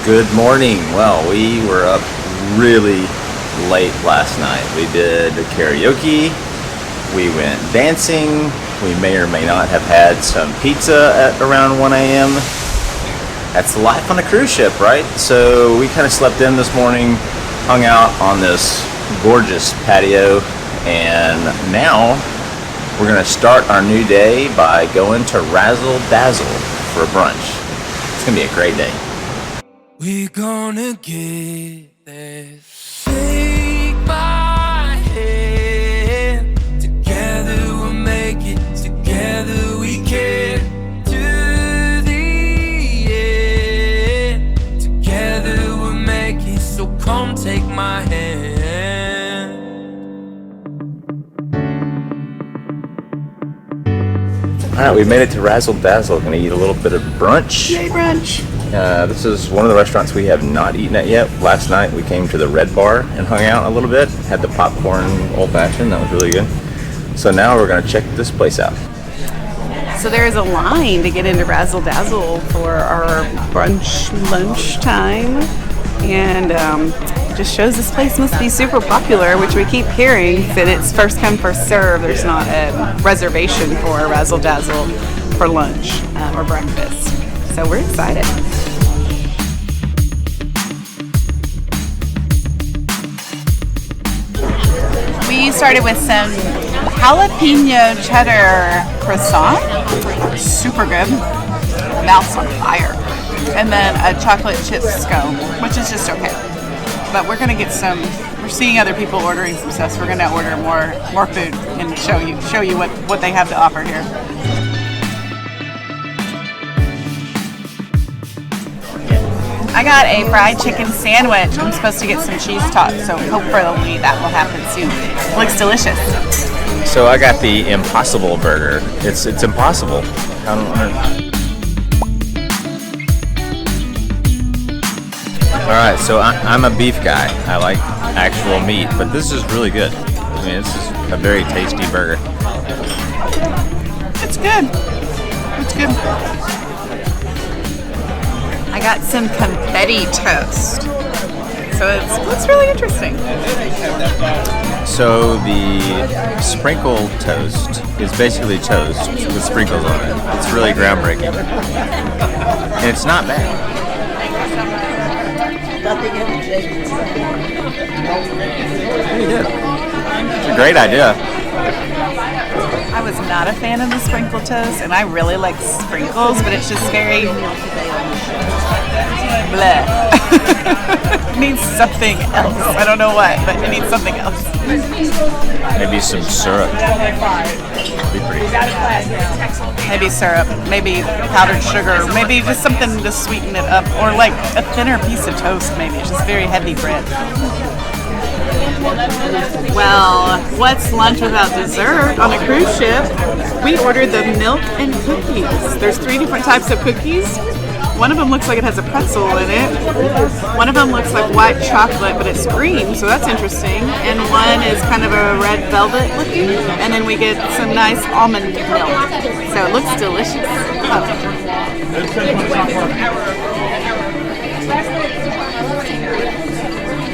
Good morning. Well, we were up really late last night. We did karaoke, we went dancing, we may or may not have had some pizza at around 1 a.m. That's life on a cruise ship, right? So we kind of slept in this morning, hung out on this gorgeous patio, and now we're going to start our new day by going to Razzle Dazzle for brunch. It's going to be a great day. We're gonna get there. Take my hand. Together we'll make it. Together we can. To the end. Together we'll make it. So come take my hand. Alright, we made it to Razzle Dazzle. Gonna eat a little bit of brunch. Yay, brunch! This is one of the restaurants we have not eaten at yet. Last night we came to the Red Bar and hung out a little bit. Had the popcorn old fashioned, that was really good. So now we're gonna check this place out. So there is a line to get into Razzle Dazzle for our brunch lunch time. And it just shows this place must be super popular, which we keep hearing that it's first come, first serve. There's not a reservation for Razzle Dazzle for lunch or breakfast. So we're excited. We started with some jalapeno cheddar croissant, super good, mouth's on fire, and then a chocolate chip scone, which is just okay. But we're gonna get some. We're seeing other people ordering some stuff, so we're gonna order more food and show you what they have to offer here. I got a fried chicken sandwich. I'm supposed to get some cheese tots, so hopefully that will happen soon. It looks delicious. So I got the Impossible Burger. It's impossible. I don't know. Alright, so I'm a beef guy. I like actual meat, but this is really good. I mean, this is a very tasty burger. It's good. It's good. I got some confetti toast. So it looks really interesting. So the sprinkle toast is basically toast with sprinkles on it. It's really groundbreaking. And it's not bad. Pretty good. It's a great idea. I was not a fan of the sprinkle toast, and I really like sprinkles, but it's just very bleh. It needs something else. I don't know what, but it needs something else. Maybe some syrup. Be pretty good. Maybe syrup, maybe powdered sugar, maybe just something to sweeten it up, or like a thinner piece of toast, maybe. It's just very heavy bread. Well, what's lunch without dessert on a cruise ship? We ordered the milk and cookies. There's 3 different types of cookies. One of them looks like it has a pretzel in it. One of them looks like white chocolate, but it's green, so that's interesting. And one is kind of a red velvet looking. And then we get some nice almond milk. So it looks delicious.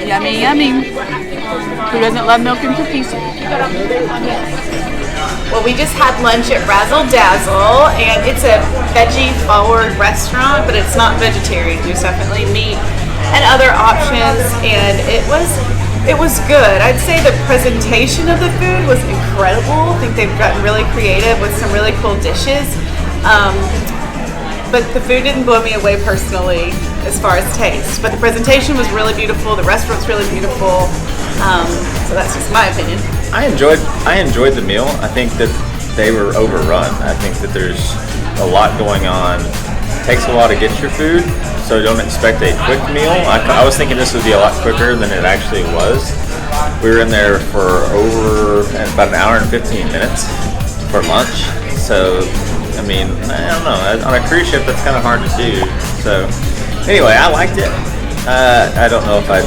Yummy, yummy. Who doesn't love milk and cookies? Well, we just had lunch at Razzle Dazzle, and it's a veggie-forward restaurant, but it's not vegetarian. There's definitely meat and other options, and it was good. I'd say the presentation of the food was incredible. I think they've gotten really creative with some really cool dishes. But the food didn't blow me away personally as far as taste. But the presentation was really beautiful. The restaurant's really beautiful. So that's just my opinion. I enjoyed the meal. I think that they were overrun. I think that there's a lot going on. It takes a while to get your food, so don't expect a quick meal. I was thinking this would be a lot quicker than it actually was. We were in there for about an hour and 15 minutes for lunch. So, I mean, I don't know. On a cruise ship, that's kind of hard to do. So, anyway, I liked it. I don't know if I'd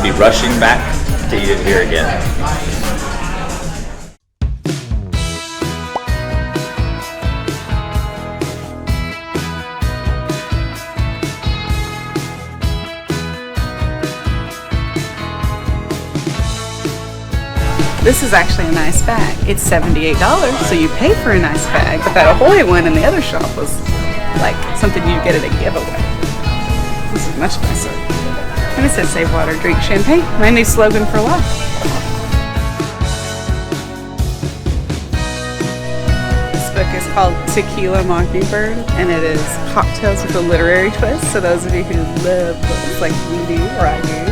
be rushing back to eat it here again. this is actually a nice bag. It's $78, so you pay for a nice bag. But that Ahoy one in the other shop was like something you get at a giveaway. This is much nicer. And it says save water, drink champagne. My new slogan for life. This book is called Tequila Mockingbird, and it is cocktails with a literary twist. So those of you who love books like we do, or I do,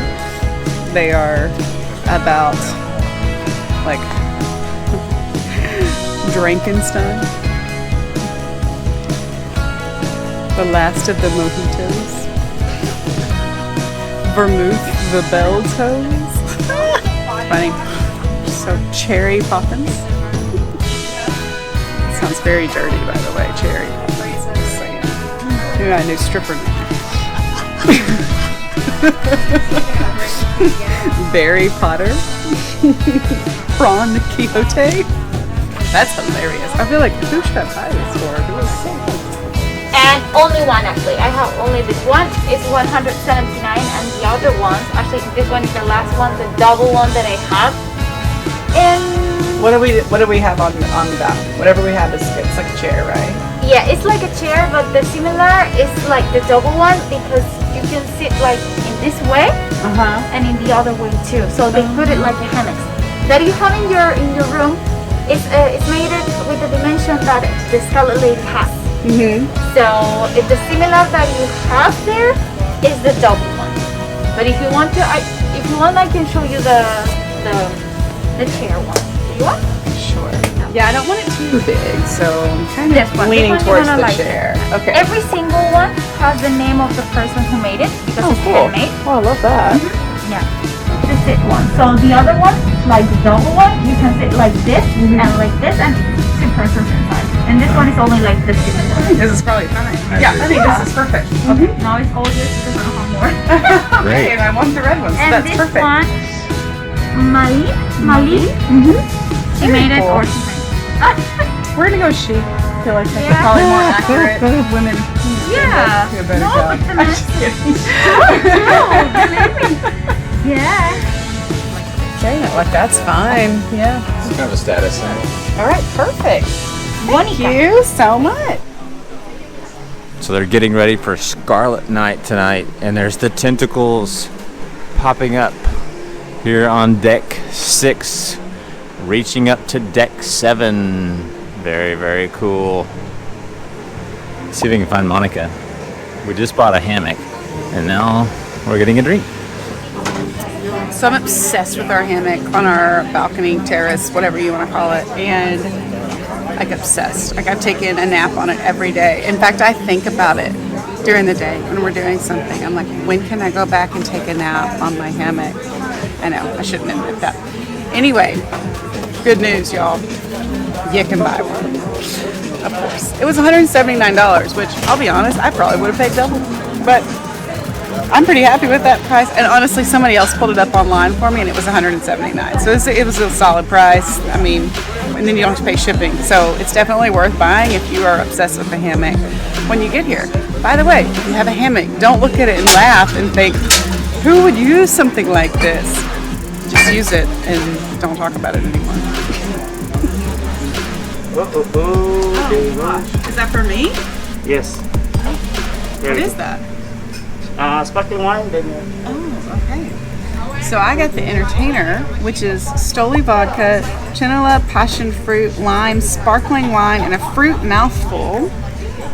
they are about like Drankenstein, the last of the mojitos, vermouth the bell toes. Funny. So cherry poppins. Sounds very dirty, by the way. Cherry poppins. So, yeah. Maybe my new stripper name. Barry Potter. Prawn Quixote. That's hilarious. I feel like who should I buy this for? It was so cool. And only one actually. I have only this one. It's $179, and the other ones, actually this one is the last one, the double one that I have. And What do we have on that? Whatever we have is it's like a chair, right? yeah, it's like a chair, but the similar is like the double one because you can sit like in this way and in the other way too. So they put it like a hammock that you have in your room. It's made it with the dimension that the Scarlet Lady has. So if the similar that you have there is the double one. But if you want to, I can show you the chair one. Do you want? Sure. Yeah, I don't want it too big, so I'm kind of This one. leaning This one towards you're the gonna like chair. Okay. Every single one has the name of the person who made it because it's handmade. Oh, I love that. Yeah. The sit one. So the other one, like the double one, you can sit like this and like this and two persons inside. And this one is only like the sit one. This is probably fine. Yeah, I think this is perfect. Okay. Now it's all yours because I don't have more. Okay, and I want the red one, so And that's this perfect. one, Mali. She made it or she made it. We're gonna go she. I feel like that's Yeah. probably more accurate. Women. Yeah. Do a better No, job. but the I'm man- just kidding. Yeah. Okay, like that's fine. Yeah. It's kind of a status thing. All right, perfect. Thank you so much. So they're getting ready for Scarlet night tonight, and there's the tentacles popping up here on deck 6, reaching up to deck 7. Very, very cool. Let's see if we can find Monica. We just bought a hammock, and now we're getting a drink. So I'm obsessed with our hammock on our balcony, terrace, whatever you want to call it, and like obsessed. Like I've taken a nap on it every day. In fact, I think about it during the day when we're doing something. I'm like, when can I go back and take a nap on my hammock? I know, I shouldn't admit that. Anyway, good news, y'all. You can buy one. Of course. It was $179, which I'll be honest, I probably would have paid double. But I'm pretty happy with that price. And honestly, somebody else pulled it up online for me and it was $179. So it was a solid price. I mean, and then you don't have to pay shipping. So it's definitely worth buying if you are obsessed with the hammock when you get here. By the way, if you have a hammock, don't look at it and laugh and think, who would use something like this? Just use it and don't talk about it anymore. Oh, gosh. Is that for me? Yes. What is that? Sparkling wine, then. Oh, okay. So I got the Entertainer, which is Stoli vodka, Chinella, passion fruit, lime, sparkling wine, and a fruit mouthful.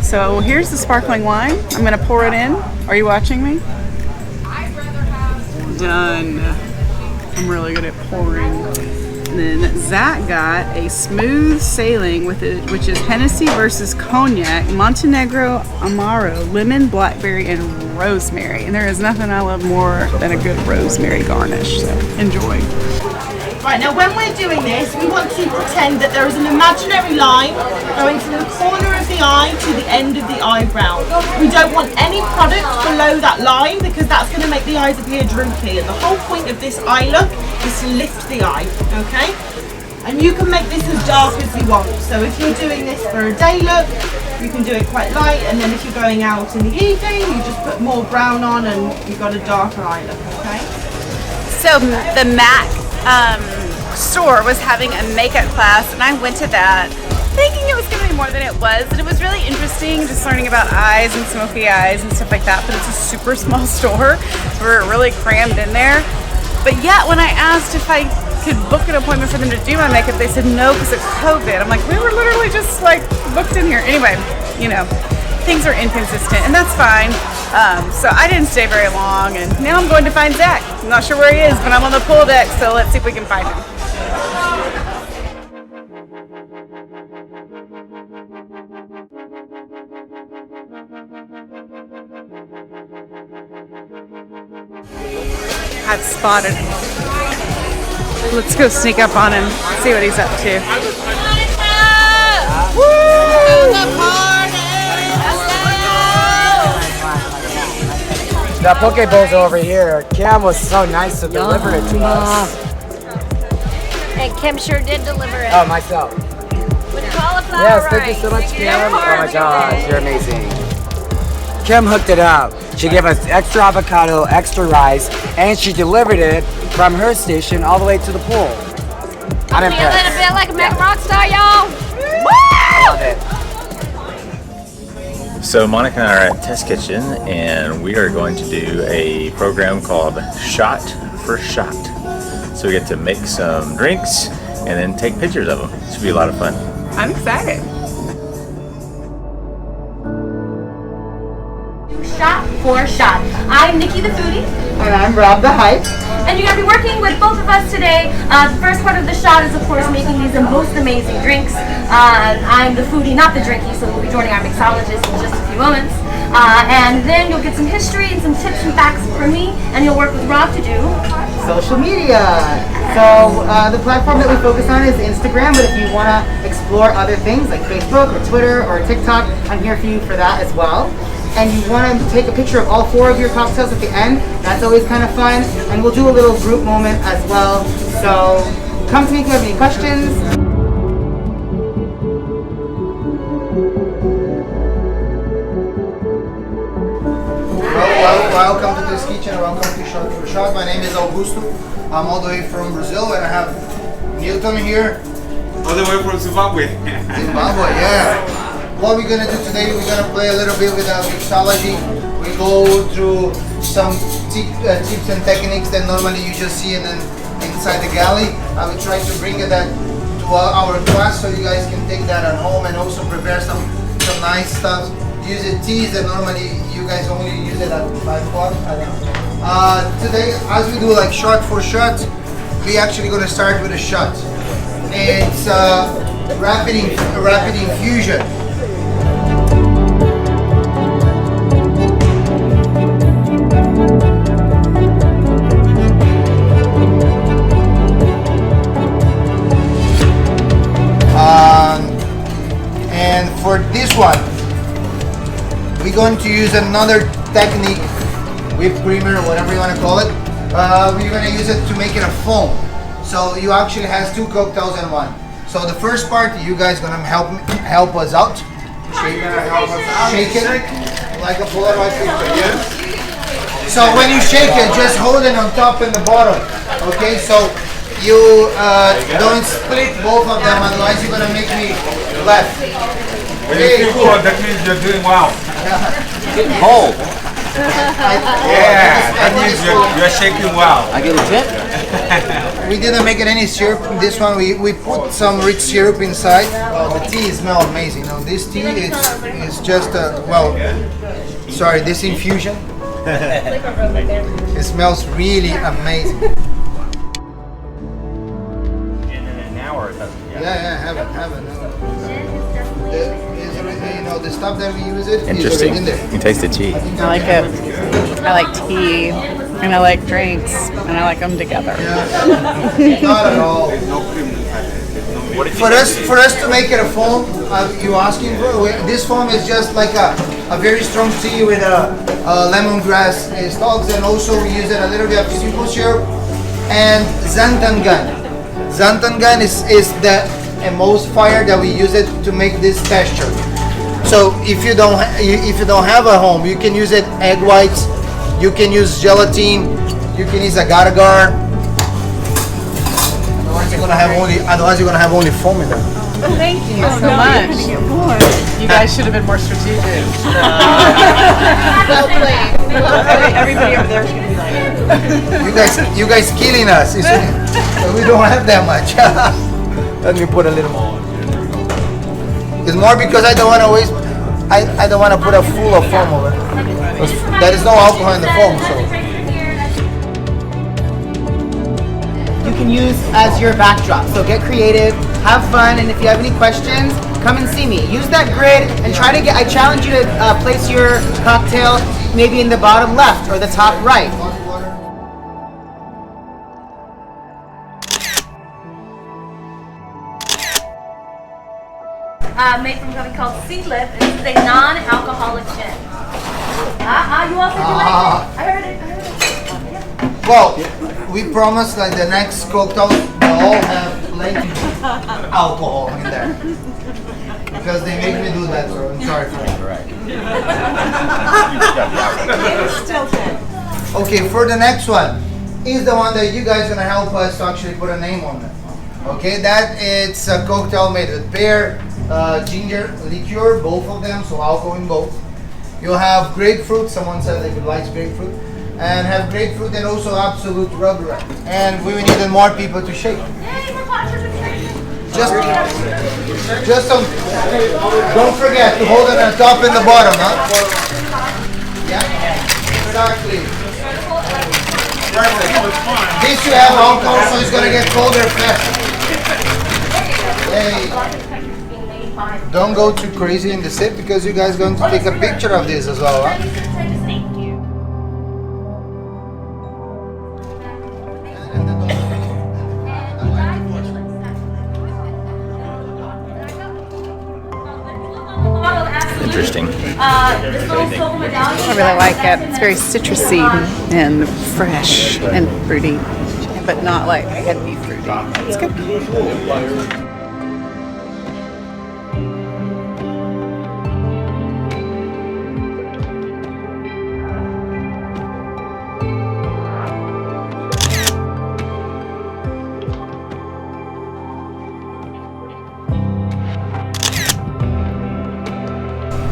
So here's the sparkling wine. I'm going to pour it in. Are you watching me? Done. I'm really good at pouring. And then Zach got a smooth sailing with it, which is Hennessy versus Cognac, Montenegro Amaro, lemon, blackberry, and rosemary. And there is nothing I love more than a good rosemary garnish. So enjoy. Right, now when we're doing this, we want to pretend that there is an imaginary line going from the corner of the eye to the end of the eyebrow. We don't want any product below that line because that's going to make the eyes appear droopy. And the whole point of this eye look is to lift the eye, okay? And you can make this as dark as you want. So if you're doing this for a day look, you can do it quite light. And then if you're going out in the evening, you just put more brown on and you've got a darker eye look, okay? So the MAC store was having a makeup class, and I went to that thinking it was going to be more than it was, and it was really interesting just learning about eyes and smoky eyes and stuff like that, but it's a super small store, so we're really crammed in there. But yet when I asked if I could book an appointment for them to do my makeup, they said no because of COVID. I'm like, we were literally just like booked in here. Anyway, you know, things are inconsistent, and that's fine. So I didn't stay very long, and now I'm going to find Zach. I'm not sure where he is, but I'm on the pool deck, so let's see if we can find him. I've spotted him. Let's go sneak up on him, see what he's up to. The poke bowls over here. Kim was so nice to deliver it to us. And Kim sure did deliver it. Oh, myself. With cauliflower Yes, rice. thank you so much, Kim. No Oh my carbs gosh, again. you're amazing. Kim hooked it up. She gave us extra avocado, extra rice, and she delivered it from her station all the way to the pool. I'm Be a little impressed. bit like a Mac Rockstar, y'all. I love it. So Monica and I are at Test Kitchen, and we are going to do a program called Shot for Shot. So we get to make some drinks and then take pictures of them. It should be a lot of fun. I'm excited. Shot for Shot. I'm Nikki the Foodie. And I'm Rob the Hype. And you're going to be working with both of us today. The first part of the shot is, of course, making these most amazing drinks. I'm the foodie, not the drinky, so we'll be joining our mixologist in just a few moments. And then you'll get some history and some tips and facts from me, and you'll work with Rob to do Social media. So the platform that we focus on is Instagram, but if you want to explore other things like Facebook or Twitter or TikTok, I'm here for you for that as well. And you want to take a picture of all 4 of your cocktails at the end, that's always kind of fun. And we'll do a little group moment as well. So come to me if you have any questions. Welcome to this kitchen, welcome to Shot for Shot. My name is Augusto. I'm all the way from Brazil, and I have Newton here. All the way from Zimbabwe. Zimbabwe, yeah. What we're gonna do today, we're gonna play a little bit with our mixology. We go through some tips and techniques that normally you just see inside the galley. I will try to bring that to our class so you guys can take that at home and also prepare some nice stuff. Use it teas that normally you guys only use it at 5 o'clock. Today, as we do like shot for shot, we actually gonna start with a shot. It's rapid infusion. And for this one, we're going to use another technique, whipped creamer, whatever you want to call it. We're going to use it to make it a foam. So you actually has 2 cocktails in one. So the first part, you guys gonna help us out. Shake it like a Polaroid picture. Yeah. So when you shake it, just hold it on top and the bottom. Okay. So you don't split both of them, otherwise you're gonna make me laugh. Okay, cool. That means you're doing well. Cold. Yeah, that means you're shaking well. I get a tip? We didn't make it any syrup. This one we put some rich syrup inside. The tea smells amazing. Now this tea is just this infusion. It smells really amazing. In an hour it doesn't. Yeah, have it. The stuff that we use is Interesting. already in there. You taste the tea. I like it. I like tea, and I like drinks, and I like them together. Not at all. For us to make it a foam, you asking for this foam is just like a very strong tea with lemongrass stalks, and also we use it a little bit of simple syrup and xanthan. Xanthan is the most fire that we use it to make this texture. So if you don't have a home, you can use it egg whites, you can use gelatin, you can use agar-agar. gonna have only, otherwise you're gonna have only foam in there. Thank you so much. You guys should have been more strategic. Everybody over there is gonna be like. You guys killing us. We don't have that much. Let me put a little more. It's more because I don't want to waste. I don't want to put a full of foam over. There is no alcohol in the foam, so. You can use as your backdrop. So get creative, have fun, and if you have any questions, come and see me. Use that grid and try to get. I challenge you to place your cocktail maybe in the bottom left or the top right. Made from a company called Seedlip. This is a non-alcoholic gin. You all said you liked it. I heard it. Well, we promise like the next cocktail will all have plenty of alcohol in there. Because they make me do that, so I'm sorry for that. Okay, for the next one is the one that you guys are gonna help us to actually put a name on it. Okay, that it's a cocktail made with pear, ginger, liqueur, both of them, so alcohol in both. You'll have grapefruit, someone said they would like grapefruit, and have grapefruit and also absolute rubber. And we needed more people to shake. Just some, don't forget to hold it on top and the bottom, huh? Yeah, exactly. Perfect. This you have alcohol, so it's gonna get colder fast. Hey. Don't go too crazy in the sip because you guys are going to take a picture of this as well, huh? Interesting. I really like it. It's very citrusy and fresh and fruity, but not like heavy fruity. It's good.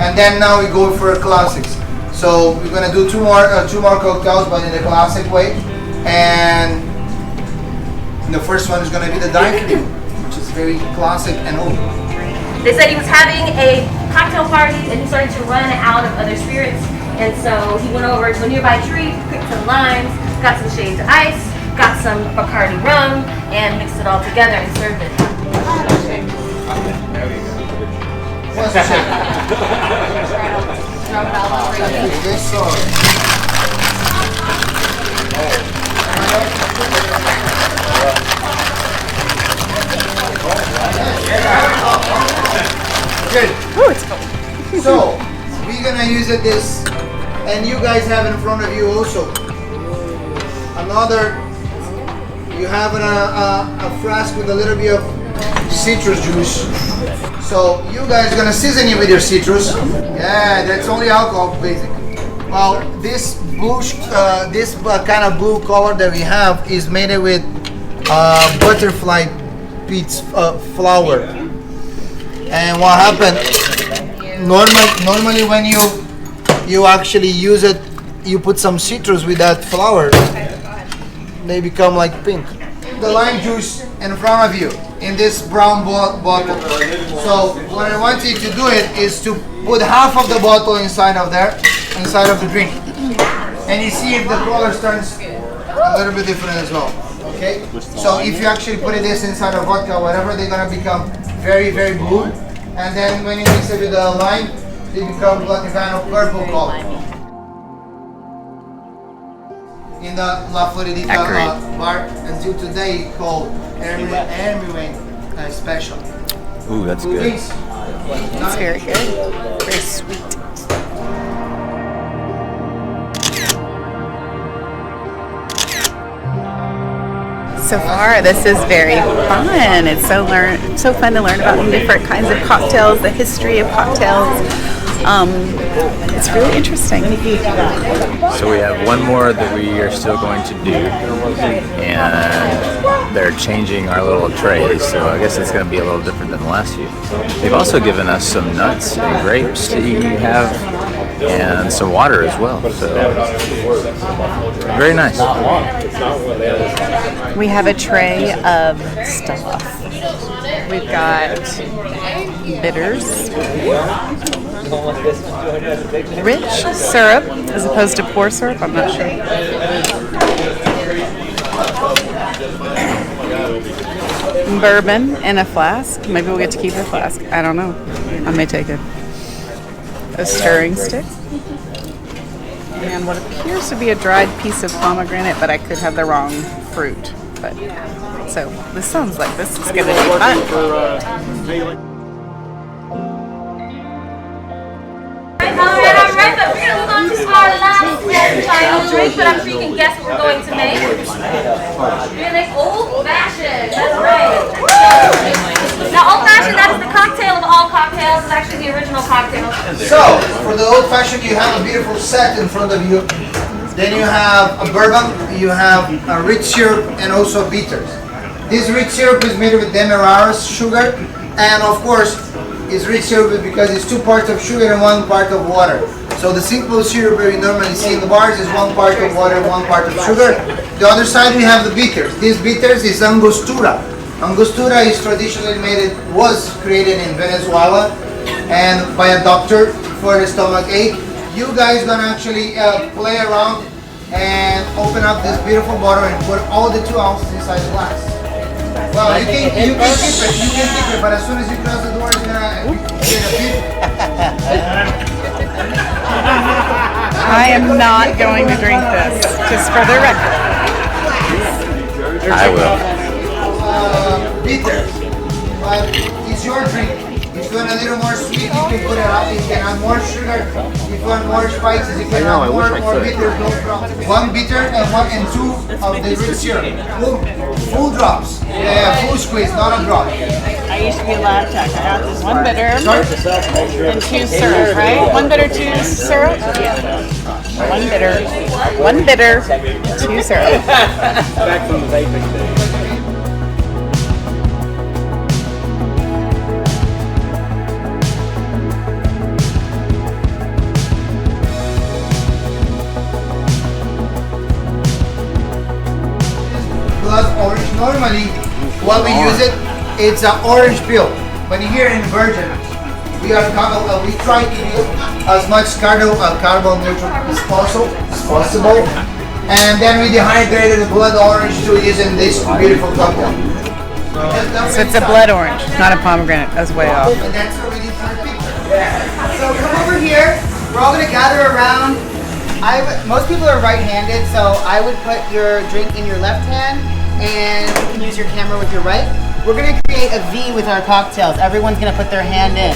And then now we go for classics. So we're gonna do two more cocktails, but in the classic way. And the first one is gonna be the Dark Cream, which is very classic and old. They said he was having a cocktail party and he started to run out of other spirits. And so he went over to a nearby tree, picked some limes, got some shaved ice, got some Bacardi rum, and mixed it all together and served it. What's the shape? Good. Ooh, it's cold. So we're gonna use this, and you guys have in front of you also another. You have a flask with a little bit of citrus juice. So you guys are gonna season it with your citrus. Yeah, that's only alcohol, basically. Well, this blue, kind of blue color that we have is made with butterfly peats flower. And what happened? Normally when you actually use it, you put some citrus with that flower. They become like pink. The lime juice in front of you in this brown bottle. So what I want you to do is to put half of the bottle inside of the drink, and you see if the color turns a little bit different as well. Okay. So if you actually put this inside of vodka, whatever, they're gonna become very, very blue, and then when you mix it with the lime, they become like a kind of purple color. In the La Floridita bar until today called Hermione Special. Ooh, that's good. It's very good. Very sweet. So far, this is very fun. It's so fun to learn about different kinds of cocktails, the history of cocktails. It's really interesting. So we have one more that we are still going to do, and they're changing our little trays, so I guess it's going to be a little different than the last few. They've also given us some nuts and grapes to have, and some water as well. So very nice. We have a tray of stuff. We've got bitters, rich syrup as opposed to pour syrup. I'm not sure. Bourbon in a flask. Maybe we'll get to keep the flask. I don't know. I may take it. A stirring stick. And what appears to be a dried piece of pomegranate, but I could have the wrong fruit. But so this sounds like this is going to be fun. Alright, but we're gonna move on to our last final drink, but I'm sure you can guess what we're going to make. We're gonna make old fashioned. That's right. Now, old fashioned, that is the cocktail of all cocktails. It's actually the original cocktail. So, for the old fashioned, you have a beautiful set in front of you. Then you have a bourbon, you have a rich syrup, and also bitters. This rich syrup is made with demerara's sugar, and of course, it's rich syrup because it's 2 parts of sugar and 1 part of water. So the simple syrup you normally see in the bars is 1 part of water, 1 part of sugar. The other side we have the bitters. This bitters is Angostura. Angostura is traditionally was created in Venezuela and by a doctor for the stomach ache. You guys gonna actually play around and open up this beautiful bottle and put all the 2 ounces inside the glass. Well, you can keep it, but as soon as you close the door, it's gonna get a beep. I am not going to drink this, just for the record. I will. Bitter, but it's your drink. If you want a little more sweet, you can put it up. You can add more sugar. If you want more spices, you can add more bitter. No problem. 1 bitter and 2 of the rich syrup. Full drops. Yeah, full squeeze, not a drop. I used to be a lab tech. I got this 1 bitter and 2 syrup, right? 1 bitter, 2 syrup? Yeah. 1 bitter, 2 syrup. Back from the vaping day. Orange. Normally, what we use it's an orange peel. But here in Virgin, we try to do as much carbon neutral as possible, and then we dehydrated the blood orange to using this beautiful cocktail. So it's a blood orange, not a pomegranate. That's way off. And that's already perfect. So come over here. We're all gonna gather around. Most people are right-handed, so I would put your drink in your left hand, and you can use your camera with your right. We're gonna create a V with our cocktails. Everyone's gonna put their hand in.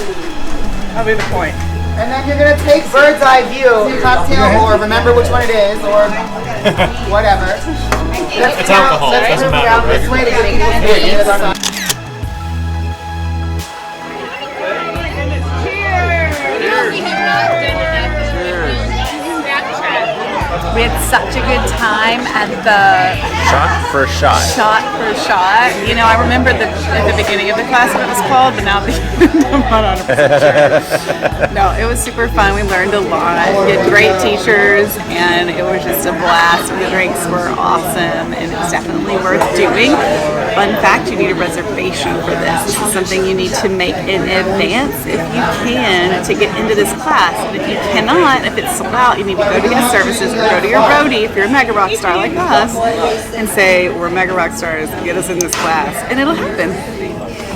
That'll be the point. And then you're gonna take bird's eye view cocktail, or remember which one it is, or whatever. It's alcohol. It doesn't matter. This way to get people's names. We had such a good time at the Shot for shot. You know, I remember at the beginning of the class what it was called, but now I'm not 100% sure. No, it was super fun. We learned a lot. We had great teachers, and it was just a blast. The drinks were awesome, and it's definitely worth doing. Fun fact, you need a reservation for this. This is something you need to make in advance if you can to get into this class. And if you cannot, if it's sold out, you need to go to guest services or go to your roadie if you're a mega rock star like us and say, we're mega rock stars, get us in this class. And it'll happen.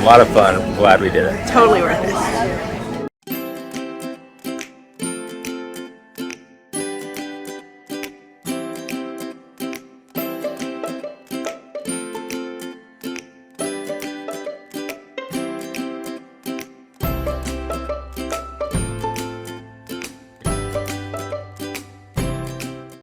A lot of fun. I'm glad we did it. Totally worth it.